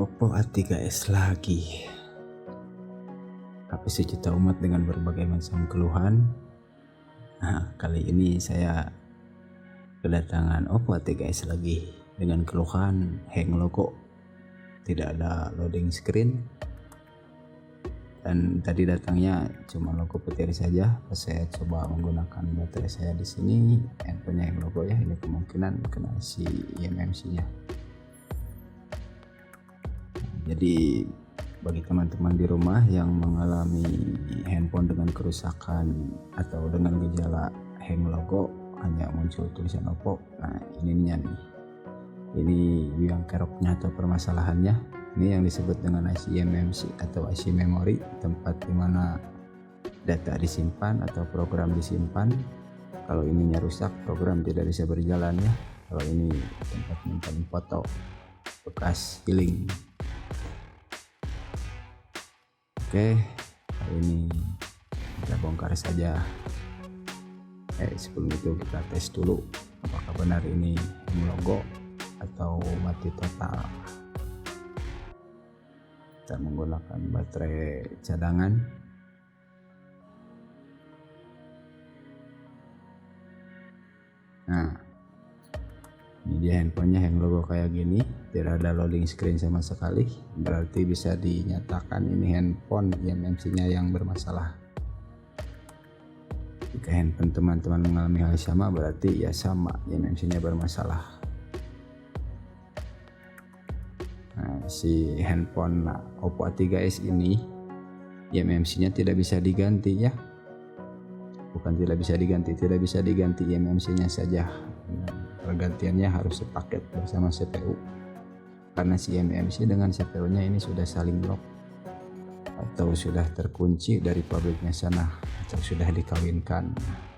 Oppo A3s lagi. HP sejuta umat dengan berbagai macam keluhan. Nah, kali ini saya kedatangan Oppo A3s lagi dengan keluhan hang logo, tidak ada loading screen, dan tadi datangnya cuma logo petir saja. Pas saya coba menggunakan baterai saya di sini, handphonenya hang logo ya. Ini kemungkinan kena si eMMC-nya. Jadi bagi teman-teman di rumah yang mengalami handphone dengan kerusakan atau dengan gejala hang logo, hanya muncul tulisan Oppo, nah ininya nih, ini yang keroknya atau permasalahannya. Ini yang disebut dengan IC eMMC atau IC memory, tempat dimana data disimpan atau program disimpan. Kalau ininya rusak, program tidak bisa berjalan ya. Kalau ini tempat menyimpan foto bekas healing. Oke, kali ini kita bongkar saja. Sebelum itu kita tes dulu apakah benar ini logo atau mati total. Kita menggunakan baterai cadangan. Nah, ini dia handphonenya hang logo kayak gini, tidak ada loading screen sama sekali. Berarti bisa dinyatakan ini handphone eMMC-nya yang bermasalah. Jika handphone teman-teman mengalami hal sama, berarti ya sama, eMMC-nya bermasalah. Nah, si handphone Oppo A3s ini eMMC-nya tidak bisa diganti ya. Bukan tidak bisa diganti, tidak bisa diganti eMMC-nya saja. Pergantiannya harus sepaket bersama CPU, karena si eMMC dengan CPU-nya ini sudah saling lock atau sudah terkunci dari pabriknya sana, atau sudah dikawinkan.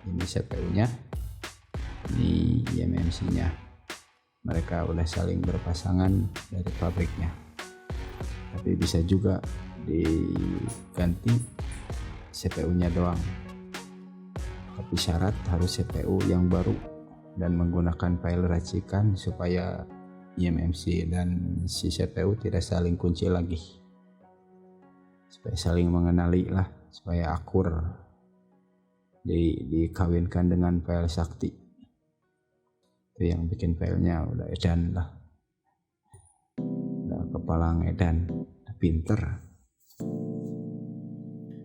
Ini CPU-nya, ini eMMC-nya, mereka udah saling berpasangan dari pabriknya. Tapi bisa juga diganti CPU-nya doang, tapi syarat harus CPU yang baru dan menggunakan file racikan supaya eMMC dan si CPU tidak saling kunci lagi, supaya saling mengenali lah, supaya akur. Dikawinkan dengan file sakti, itu yang bikin filenya udah edan lah, udah kepala edan, pinter.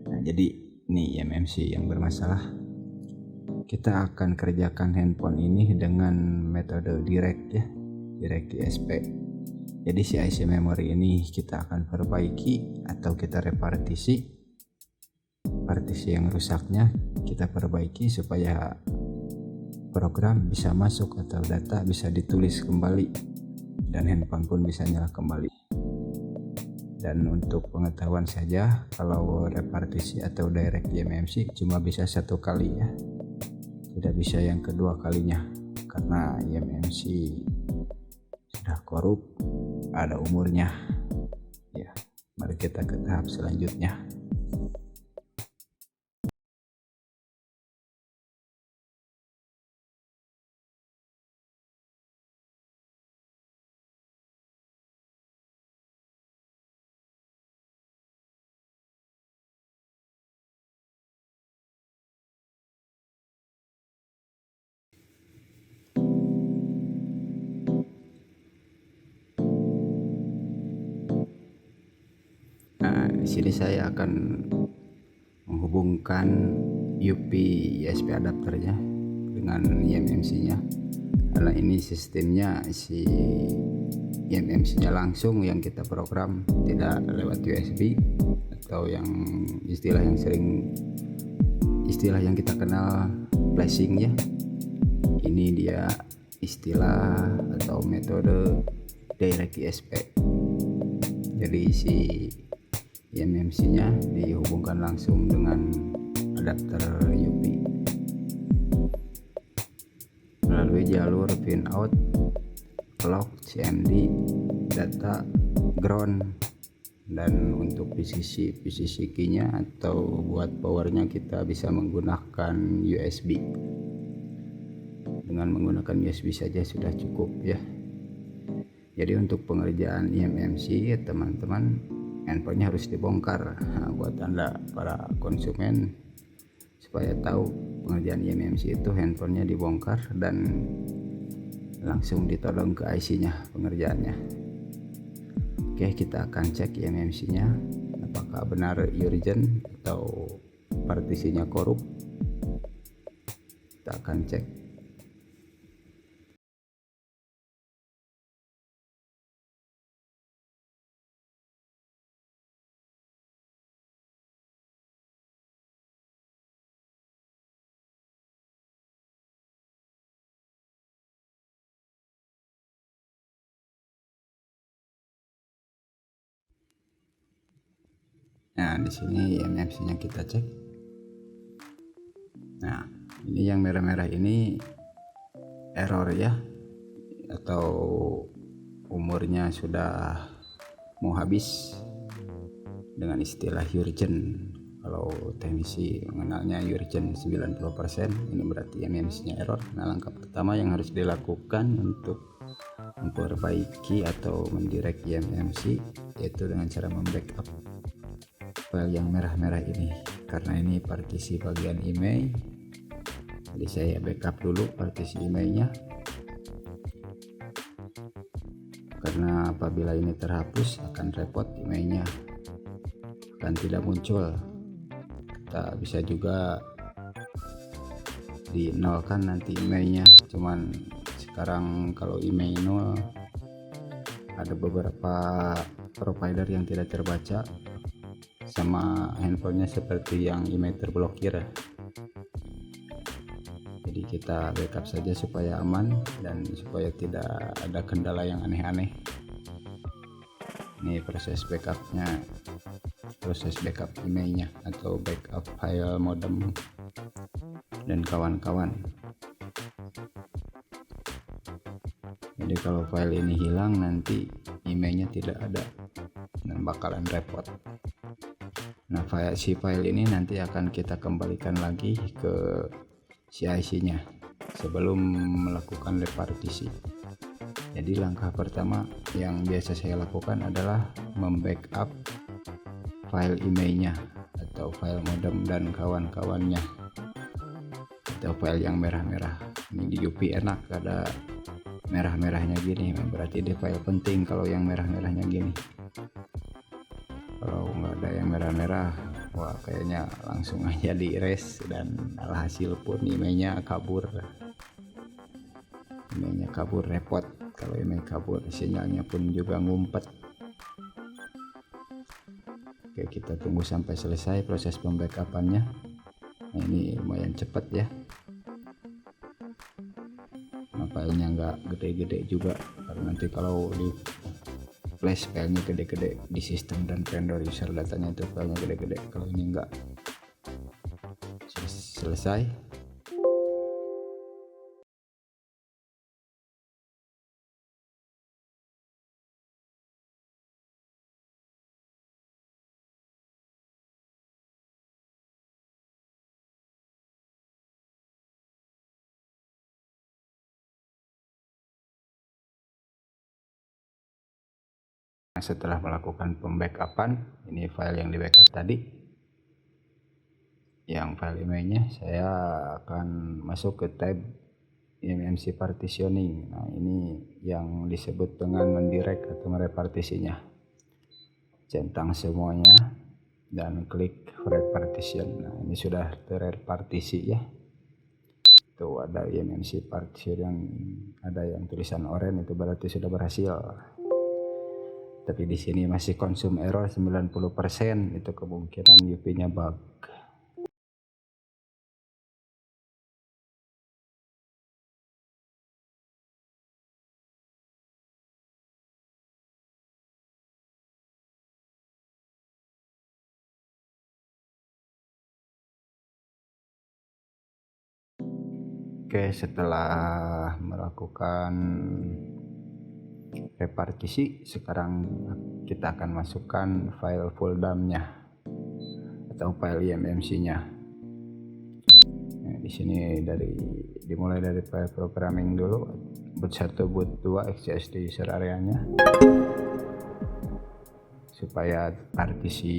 Nah, jadi ini eMMC yang bermasalah. Kita akan kerjakan handphone ini dengan metode direct ya, direct ISP. Jadi si IC memory ini kita akan perbaiki atau kita repartisi. Partisi yang rusaknya kita perbaiki supaya program bisa masuk atau data bisa ditulis kembali, dan handphone pun bisa nyala kembali. Dan untuk pengetahuan saja, kalau repartisi atau direct eMMC cuma bisa satu kali ya, tidak bisa yang kedua kalinya, karena eMMC sudah korup, ada umurnya ya. Mari kita ke tahap selanjutnya. Nah, di sini saya akan menghubungkan USB adapternya dengan eMMC-nya, karena ini sistemnya si eMMC-nya langsung yang kita program, tidak lewat USB atau yang istilah yang kita kenal flashing ya. Ini dia istilah atau metode direct ISP. Jadi si eMMC-nya dihubungkan langsung dengan adapter USB melalui jalur pin out, clock, CMD, data, ground. Dan untuk PCC key-nya atau buat powernya kita bisa menggunakan USB. Dengan menggunakan USB saja sudah cukup ya. Jadi untuk pengerjaan eMMC teman-teman, handphonenya harus dibongkar. Nah, buat Anda para konsumen supaya tahu pengerjaan eMMC itu handphonenya dibongkar dan langsung ditodong ke IC-nya pengerjaannya. Oke, kita akan cek eMMC-nya apakah benar urgent atau partisinya korup. Kita akan cek. Nah, di sini eMMC-nya kita cek. Nah, ini yang merah-merah ini error ya, atau umurnya sudah mau habis, dengan istilah urgent. Kalau teknisi mengenalnya urgent 90%, ini berarti eMMC-nya error. Nah, langkah pertama yang harus dilakukan untuk memperbaiki atau mendirect eMMC yaitu dengan cara membackup file yang merah-merah ini, karena ini partisi bagian email. Jadi saya backup dulu partisi emailnya, karena apabila ini terhapus akan repot, emailnya akan tidak muncul. Kita bisa juga di nolkan nanti emailnya, cuman sekarang kalau email nol ada beberapa provider yang tidak terbaca sama handphonenya seperti yang email terblokir. Jadi kita backup saja supaya aman dan supaya tidak ada kendala yang aneh-aneh. Ini proses backupnya, proses backup emailnya atau backup file modem dan kawan-kawan. Jadi kalau file ini hilang nanti emailnya tidak ada dan bakalan repot. Nah, file ini nanti akan kita kembalikan lagi ke IC-nya sebelum melakukan repartisi. Jadi langkah pertama yang biasa saya lakukan adalah membackup file emailnya atau file modem dan kawan-kawannya, atau file yang merah-merah. Ini di UP enak ada merah-merahnya gini, berarti dia file penting kalau yang merah-merahnya gini. Kalau nggak ada yang merah-merah, wah kayaknya langsung aja di erase dan alhasil pun emailnya kabur. Emailnya kabur repot. Kalau email kabur, sinyalnya pun juga ngumpet. Oke, kita tunggu sampai selesai proses pembackupannya. Nah, ini lumayan cepat ya. Nah, filenya nggak gede-gede juga, karena nanti kalau di flash filenya gede-gede di sistem dan vendor user datanya itu filenya gede-gede. Kalau ini enggak. Selesai. Nah, setelah melakukan pembackupan, ini file yang di backup tadi, yang file emailnya, saya akan masuk ke tab eMMC partitioning. Nah, ini yang disebut dengan mendirect atau merepartisinya. Centang semuanya dan klik repartition. Nah, ini sudah terrepartisi ya. Tuh ada eMMC partition yang ada yang tulisan oranye, itu berarti sudah berhasil. Tapi di sini masih konsum error 90%, itu kemungkinan UP-nya bug. Oke, setelah melakukan repartisi, sekarang kita akan masukkan file full dump-nya atau file eMMC-nya. Nah, di sini dimulai dari file programming dulu, boot 1 boot 2 XCSD user areanya supaya partisi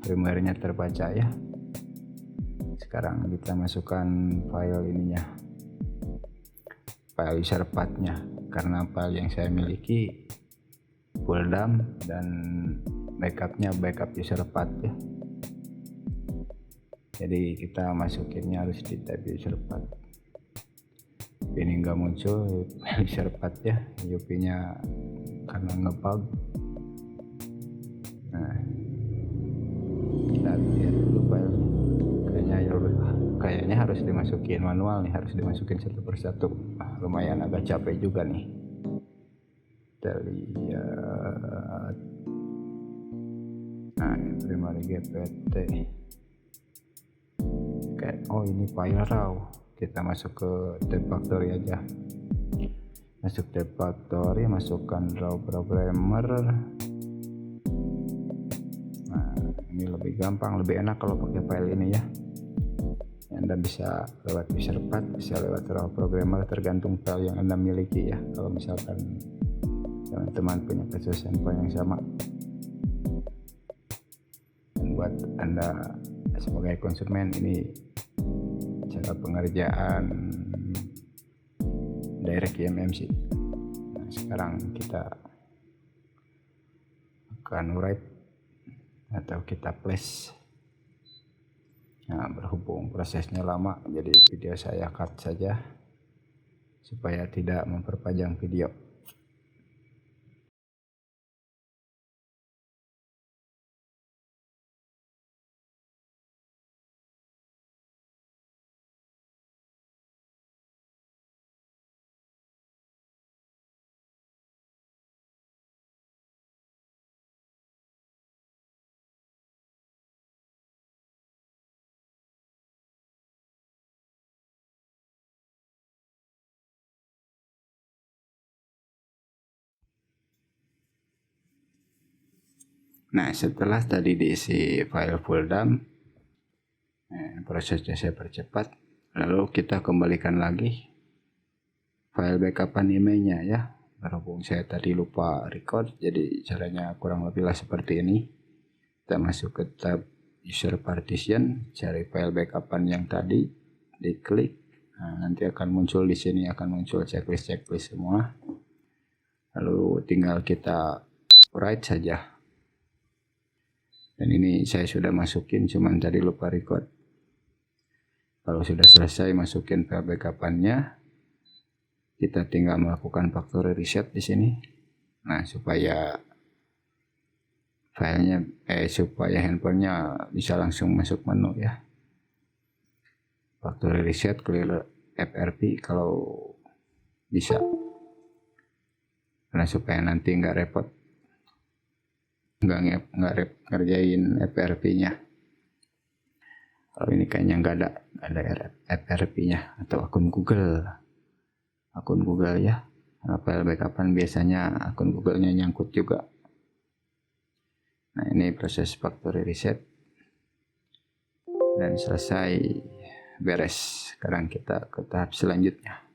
firmware-nya terbaca ya. Sekarang kita masukkan file ininya, file user path-nya, karena file yang saya miliki full dump dan backupnya backup user path ya. Jadi kita masukinnya harus di tab user path. Ini nggak muncul user path ya, UP nya karena ngebug. Nah, kita lihat dulu filenya, kayaknya harus dimasukin manual nih, harus dimasukin satu persatu. Lumayan agak capek juga nih. Kita lihat, nah primary GPT. Oh ini file raw, kita masuk ke tab factory aja, masuk tab factory, masukkan raw programmer. Nah ini lebih gampang, lebih enak kalau pakai file ini ya. Anda bisa lewat user path, bisa lewat raw programmer, tergantung file yang Anda miliki ya. Kalau misalkan teman-teman punya kasus handphone yang sama, dan buat Anda sebagai konsumen ini cara pengerjaan direct eMMC. Nah, sekarang kita akan write atau kita place. Nah, berhubung prosesnya lama, jadi video saya cut saja supaya tidak memperpanjang video. Nah, setelah tadi diisi file full dump, prosesnya saya percepat, lalu kita kembalikan lagi file backupan emailnya ya. Berhubung saya tadi lupa record, jadi caranya kurang lebihlah seperti ini. Kita masuk ke tab user partition, cari file backupan yang tadi, diklik. Nah, nanti akan muncul di sini, akan muncul checklist semua. Lalu tinggal kita write saja. Dan ini saya sudah masukin, cuman tadi lupa record. Kalau sudah selesai masukin file backupannya, kita tinggal melakukan factory reset di sini. Nah, supaya filenya, supaya handphonenya bisa langsung masuk menu ya. Factory reset, clear FRP kalau bisa. Karena supaya nanti nggak repot, nggak ngerjain FRP-nya. Kalau ini kayaknya nggak ada FRP-nya, atau akun Google ya. Karena file backupan biasanya akun Google-nya nyangkut juga. Nah, ini proses factory reset dan selesai, beres. Sekarang kita ke tahap selanjutnya.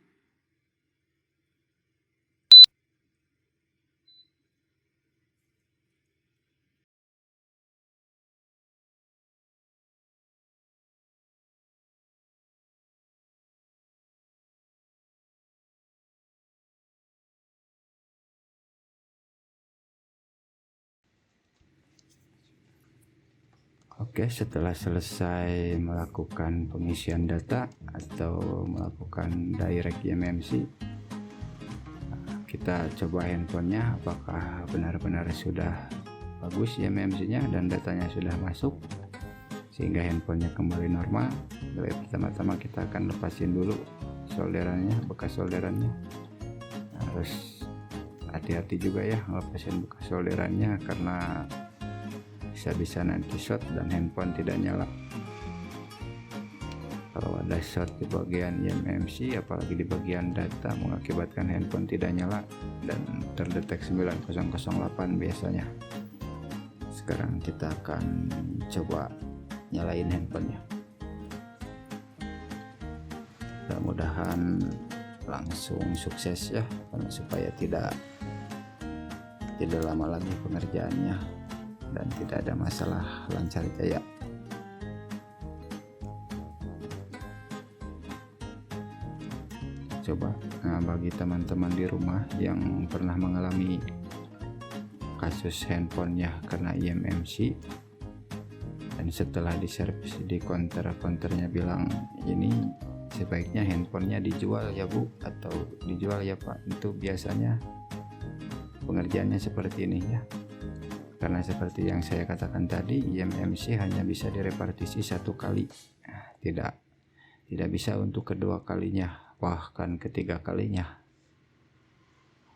Oke, setelah selesai melakukan pengisian data atau melakukan direct eMMC, kita coba handphonenya apakah benar-benar sudah bagus eMMC-nya dan datanya sudah masuk sehingga handphonenya kembali normal. Jadi pertama-tama kita akan lepasin dulu solderannya, bekas solderannya. Harus hati-hati juga ya lepasin bekas solderannya, karena bisa nanti short dan handphone tidak nyala. Kalau ada short di bagian eMMC, apalagi di bagian data, mengakibatkan handphone tidak nyala dan terdetek 9008 biasanya. Sekarang kita akan coba nyalain handphonenya. Mudah-mudahan langsung sukses ya, karena supaya tidak lama lagi pengerjaannya dan tidak ada masalah, lancar jaya. Coba bagi teman-teman di rumah yang pernah mengalami kasus handphonenya kena IMMC dan setelah diservis di konternya bilang ini sebaiknya handphonenya dijual ya Bu, atau dijual ya Pak, itu biasanya pengerjaannya seperti ini ya. Karena seperti yang saya katakan tadi, IMMC hanya bisa direpartisi satu kali, tidak bisa untuk kedua kalinya, bahkan ketiga kalinya,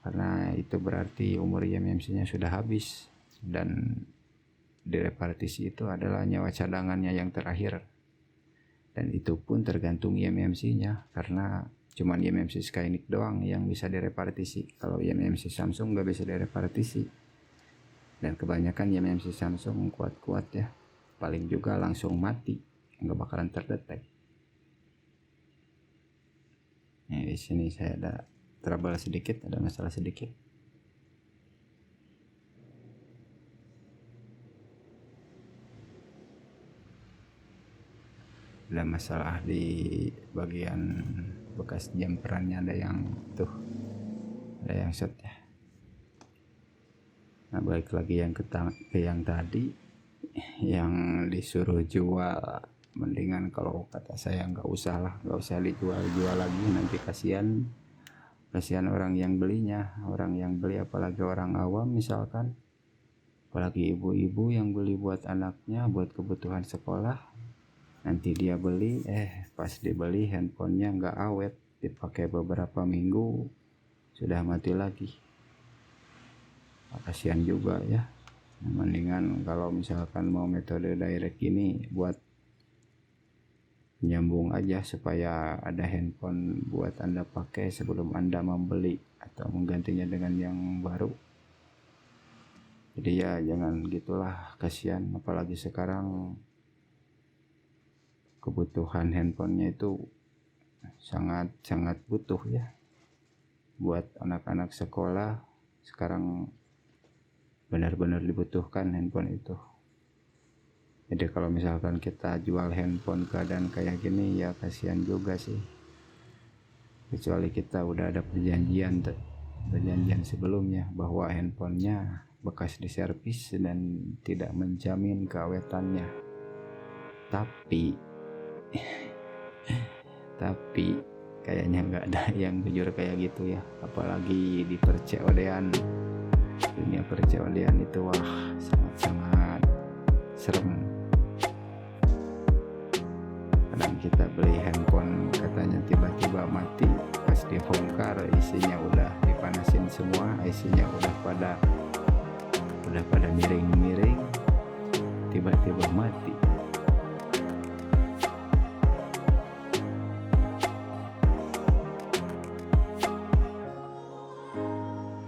karena itu berarti umur IMMC-nya sudah habis dan direpartisi itu adalah nyawa cadangannya yang terakhir, dan itu pun tergantung IMMC-nya, karena cuman IMMC Skynic doang yang bisa direpartisi. Kalau IMMC Samsung nggak bisa direpartisi, dan kebanyakan IMMC Samsung kuat-kuat ya, paling juga langsung mati, nggak bakalan terdetek. Di sini saya ada trouble sedikit, ada masalah sedikit. Ada masalah di bagian bekas jumperannya, ada yang short ya. Nah, balik lagi yang ke yang tadi yang disuruh jual, mendingan kalau kata saya nggak usah dijual lagi, nanti kasihan orang yang belinya, orang yang beli apalagi orang awam misalkan, apalagi ibu-ibu yang beli buat anaknya, buat kebutuhan sekolah. Nanti dia beli, pas dibeli handphonenya nggak awet, dipakai beberapa minggu sudah mati lagi. Kasihan juga ya. Mendingan kalau misalkan mau metode direct ini, buat nyambung aja supaya ada handphone buat Anda pakai sebelum Anda membeli atau menggantinya dengan yang baru. Jadi ya jangan gitulah, kasihan, apalagi sekarang kebutuhan handphonenya itu sangat butuh ya. Buat anak-anak sekolah sekarang benar-benar dibutuhkan handphone itu. Jadi kalau misalkan kita jual handphone keadaan kayak gini ya kasihan juga sih. Kecuali kita udah ada perjanjian sebelumnya bahwa handphonenya bekas diservis dan tidak menjamin keawetannya. Tapi kayaknya nggak ada yang jujur kayak gitu ya, apalagi di per-COD-an. Dunia per-COD-an itu sangat serem. Kadang kita beli handphone katanya tiba-tiba mati, pas dibongkar isinya udah dipanasin semua, isinya udah pada miring-miring, tiba-tiba mati.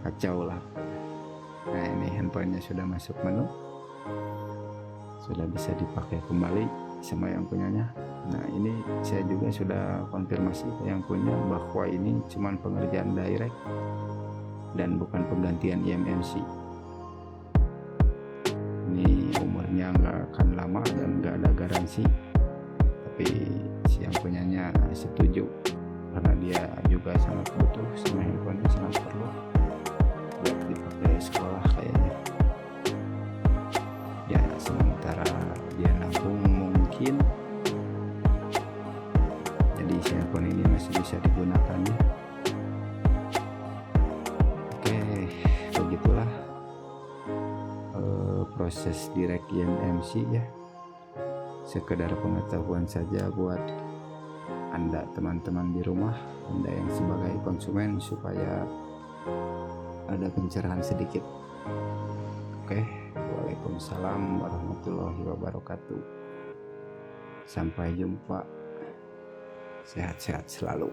Kacau lah. Nah, ini handphonenya sudah masuk menu, sudah bisa dipakai kembali sama yang punyanya. Nah, ini saya juga sudah konfirmasi ke yang punya bahwa ini cuman pengerjaan direct dan bukan penggantian IMMC. Ini umurnya nggak akan lama dan nggak ada garansi, tapi si yang punyanya setuju karena dia juga sangat butuh sama handphonenya, sangat perlu buat dipakai sekolah kayaknya. Ya sementara dia nabung mungkin, jadi si handphone ini masih bisa digunakan ya. Oke, begitulah proses direct IMMC ya. Sekedar pengetahuan saja buat Anda teman-teman di rumah, Anda yang sebagai konsumen, supaya ada pencerahan sedikit. Oke, waalaikumsalam warahmatullahi wabarakatuh. Sampai jumpa, sehat-sehat selalu.